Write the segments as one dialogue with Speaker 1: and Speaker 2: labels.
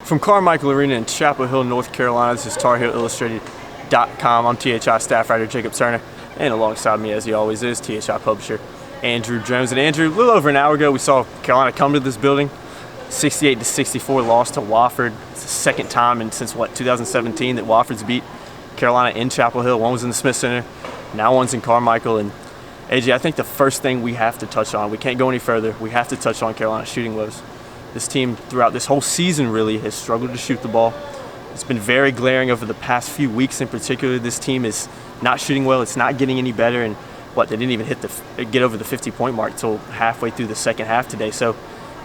Speaker 1: From Carmichael Arena in Chapel Hill, North Carolina, this is TarHeelIllustrated.com. I'm THI staff writer Jacob Turner, and alongside me, as he always is, THI publisher Andrew Jones. And Andrew, a little over an hour ago, we saw Carolina come to this building, 68-64 loss to Wofford. It's the second time since 2017 that Wofford's beat Carolina in Chapel Hill. One was in the Smith Center, now one's in Carmichael. And AJ, I think the first thing we have to touch on, we can't go any further, we have to touch on Carolina's shooting woes. This team, throughout this whole season, really has struggled to shoot the ball. It's been very glaring over the past few weeks in particular. This team is not shooting well. It's not getting any better. And they didn't even get over the 50-point mark until halfway through the second half today. So,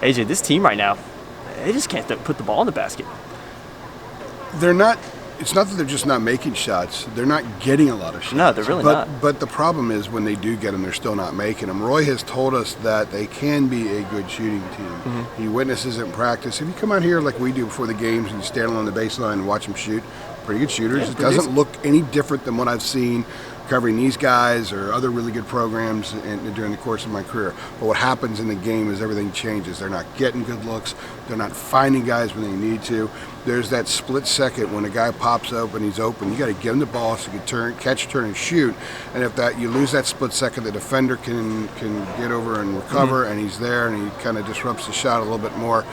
Speaker 1: AJ, this team right now, they just can't put the ball in the basket.
Speaker 2: They're not. It's not that they're just not making shots. They're not getting a lot of shots.
Speaker 1: No, they're really not.
Speaker 2: But the problem is when they do get them, they're still not making them. Roy has told us that they can be a good shooting team. Mm-hmm. He witnesses it in practice. If you come out here like we do before the games and you stand along the baseline and watch them shoot, pretty good shooters. Yeah, it doesn't look any different than what I've seen covering these guys or other really good programs during the course of my career. But what happens in the game is everything changes. They're not getting good looks. They're not finding guys when they need to. There's that split second when a guy pops open, he's open. You got to give him the ball so he can catch, turn, and shoot. And if you lose that split second, the defender can get over and recover, and he's there, and he kind of disrupts the shot a little bit more.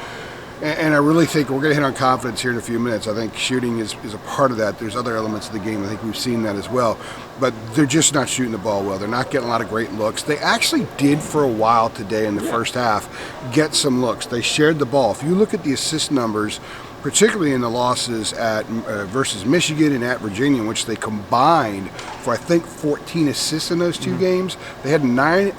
Speaker 2: And I really think we're going to hit on confidence here in a few minutes. I think shooting is a part of that. There's other elements of the game. I think we've seen that as well. But they're just not shooting the ball well. They're not getting a lot of great looks. They actually did for a while today in the first half get some looks. They shared the ball. If you look at the assist numbers, particularly in the losses at versus Michigan and at Virginia, in which they combined for, I think, 14 assists in those two games. They had 9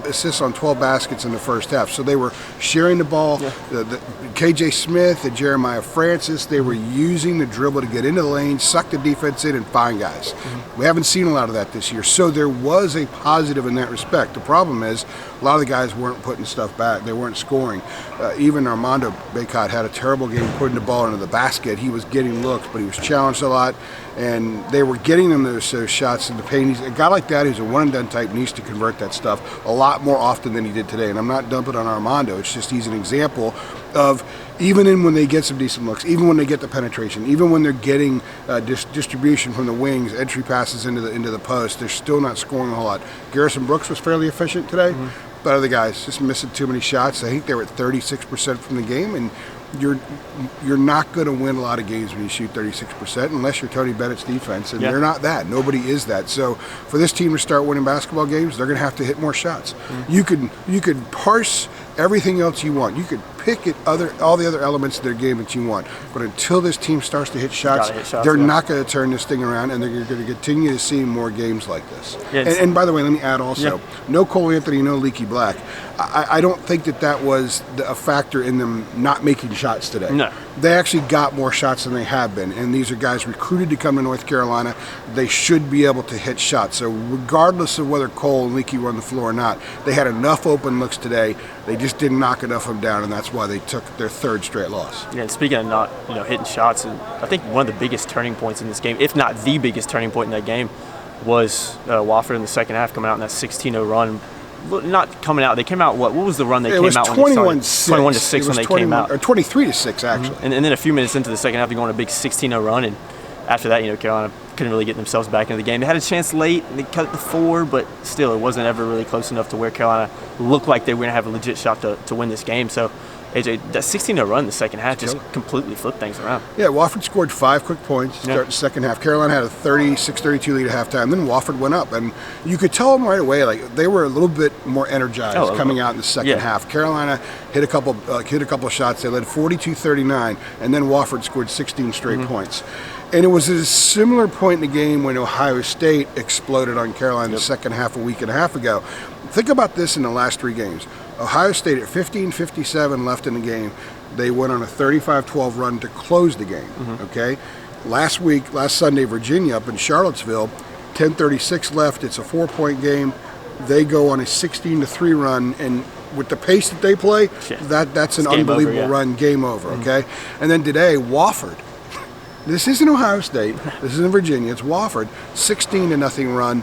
Speaker 2: assists on 12 baskets in the first half. So they were sharing the ball. Yeah. The KJ Smith and Jeremiah Francis, they were using the dribble to get into the lane, suck the defense in, and find guys. We haven't seen a lot of that this year. So there was a positive in that respect. The problem is a lot of the guys weren't putting stuff back. They weren't scoring. Even Armando Bacot had a terrible game putting the ball into the basket. He was getting looks, but he was challenged a lot, and they were getting them those shots in the paint. A guy like that who's a one-and-done type needs to convert that stuff a lot more often than he did today. And I'm not dumping on Armando. It's just he's an example of even when they get some decent looks, even when they get the penetration, even when they're getting distribution from the wings, entry passes into the post, they're still not scoring a whole lot. Garrison Brooks was fairly efficient today, but other guys just missing too many shots. I think they were at 36% from the game, and you're not going to win a lot of games when you shoot 36% unless you're Tony Bennett's defense, and they're not that. Nobody is that. So for this team to start winning basketball games, they're going to have to hit more shots. You could parse everything else you want. You could pick at all the other elements of their game that you want. But until this team starts to hit shots, they're not going to turn this thing around, and they're going to continue to see more games like this. And by the way, let me add also, no Cole Anthony, no Leaky Black. I don't think that was a factor in them not making shots today.
Speaker 1: No.
Speaker 2: They actually got more shots than they have been, and these are guys recruited to come to North Carolina. They should be able to hit shots. So regardless of whether Cole and Leaky run the floor or not, they had enough open looks today. They just didn't knock enough of them down, and that's why they took their third straight loss.
Speaker 1: Yeah, and speaking of not hitting shots, I think one of the biggest turning points in this game, if not the biggest turning point in that game, was Wofford in the second half coming out in that 16-0 run. Not coming out. They came out. What was the run they came out when they started? 21-6 when they came out.
Speaker 2: Or 23-6 actually.
Speaker 1: And then a few minutes into the second half, they go on a big 16-0 run, and after that, Carolina couldn't really get themselves back into the game. They had a chance late, and they cut the 4, but still, it wasn't ever really close enough to where Carolina looked like they were going to have a legit shot to win this game. So, AJ, that 16-0 run in the second half just completely flipped things around.
Speaker 2: Yeah, Wofford scored 5 quick points to start the second half. Carolina had a 36-32 lead at halftime. Then Wofford went up, and you could tell them right away, like they were a little bit more energized coming out in the second half. Carolina hit a couple of shots. They led 42-39, and then Wofford scored 16 straight points. And it was a similar point in the game when Ohio State exploded on Carolina in the second half a week and a half ago. Think about this in the last 3 games. Ohio State at 15:57 left in the game. They went on a 35-12 run to close the game. Okay, last Sunday, Virginia up in Charlottesville, 10:36 left. It's a 4-point game. They go on a 16-3 run, and with the pace that they play, that's an unbelievable run. Game over. Okay, and then today, Wofford. This isn't Ohio State. This isn't Virginia. It's Wofford. 16-0 run.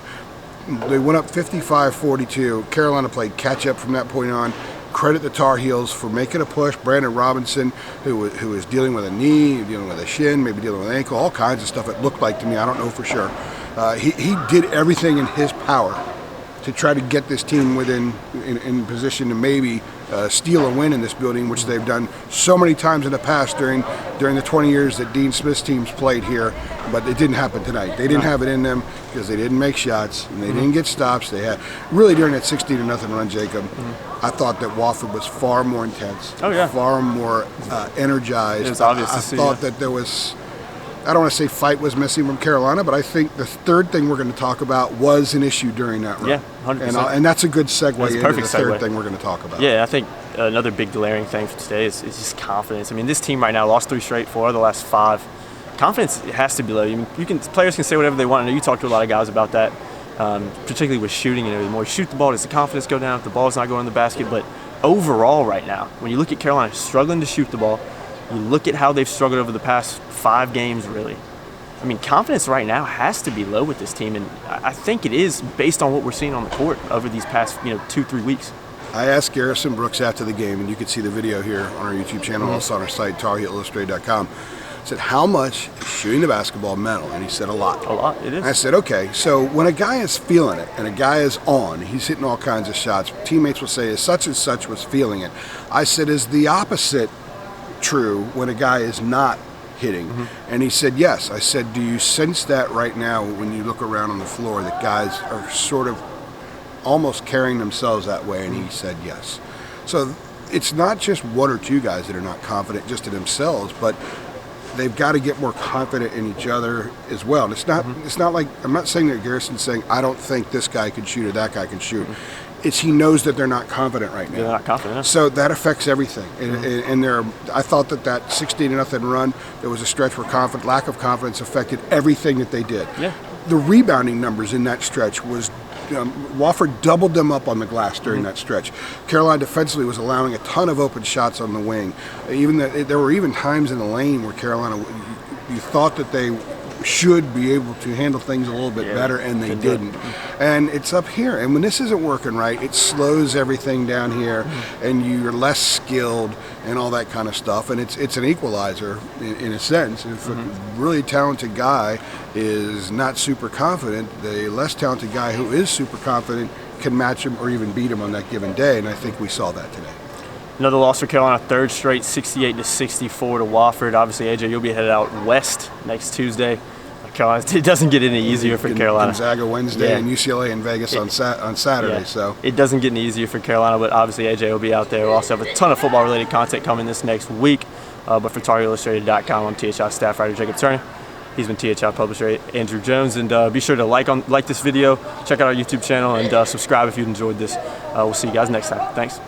Speaker 2: They went up 55-42. Carolina played catch up from that point on. credit the Tar Heels for making a push. Brandon Robinson, who was dealing with a knee, dealing with a shin, maybe dealing with an ankle, all kinds of stuff it looked like to me. I don't know for sure. He did everything in his power to try to get this team in position to maybe steal a win in this building, which they've done so many times in the past during the 20 years that Dean Smith's teams played here. But it didn't happen tonight. They didn't have it in them because they didn't make shots and they didn't get stops. They had really during that 16-0 run, Jacob. I thought that Wofford was far more intense, far more energized.
Speaker 1: It was obvious to see.
Speaker 2: I thought that there was. I don't want to say fight was missing from Carolina, but I think the third thing we're going to talk about was an issue during that run.
Speaker 1: Yeah, 100%.
Speaker 2: And that's a good segue into the third
Speaker 1: segue.
Speaker 2: thing we're going to talk about.
Speaker 1: Yeah, I think another big glaring thing for today is just confidence. I mean, this team right now lost 3 straight, 4 of the last 5. Confidence has to be low. I mean, players can say whatever they want. I know you talk to a lot of guys about that, particularly with shooting. The more you shoot the ball, does the confidence go down if the ball's not going in the basket? But overall right now, when you look at Carolina struggling to shoot the ball, you look at how they've struggled over the past 5 games, really. I mean, confidence right now has to be low with this team, and I think it is based on what we're seeing on the court over these past 2-3 weeks.
Speaker 2: I asked Garrison Brooks after the game, and you can see the video here on our YouTube channel, also on our site, THIillustrated.com. I said, how much is shooting the basketball mental? And he said, a lot.
Speaker 1: A lot, it is.
Speaker 2: And I said, okay, so when a guy is feeling it and a guy is on, he's hitting all kinds of shots, teammates will say, such and such was feeling it. I said, is the opposite true when a guy is not hitting? And he said yes. I said, do you sense that right now when you look around on the floor that guys are sort of almost carrying themselves that way? And he said yes. So it's not just 1 or 2 guys that are not confident just in themselves, but they've got to get more confident in each other as well. And it's not like, I'm not saying that Garrison's saying I don't think this guy can shoot or that guy can shoot. It's he knows that they're not confident right now.
Speaker 1: They're not confident.
Speaker 2: So that affects everything. And I thought that 16-0 run, there was a stretch where lack of confidence affected everything that they did.
Speaker 1: Yeah.
Speaker 2: The rebounding numbers in that stretch was Wofford doubled them up on the glass during that stretch. Carolina defensively was allowing a ton of open shots on the wing. There were even times in the lane where Carolina, you thought that they should be able to handle things a little bit better, and they didn't. And it's up here. And when this isn't working right, it slows everything down here, and you're less skilled and all that kind of stuff. And it's an equalizer in a sense. If a really talented guy is not super confident, the less talented guy who is super confident can match him or even beat him on that given day. And I think we saw that today.
Speaker 1: Another loss for Carolina, 3rd straight, 68-64 to Wofford. Obviously, AJ, you'll be headed out west next Tuesday. Carolina, it doesn't get any easier for Carolina.
Speaker 2: Gonzaga Wednesday and UCLA in Vegas on Saturday. So
Speaker 1: it doesn't get any easier for Carolina, but obviously AJ will be out there. We'll also have a ton of football-related content coming this next week. But for THIillustrated.com, I'm THI staff writer Jacob Turner. He's been THI publisher Andrew Jones, and be sure to like this video, check out our YouTube channel, and subscribe if you enjoyed this. We'll see you guys next time. Thanks.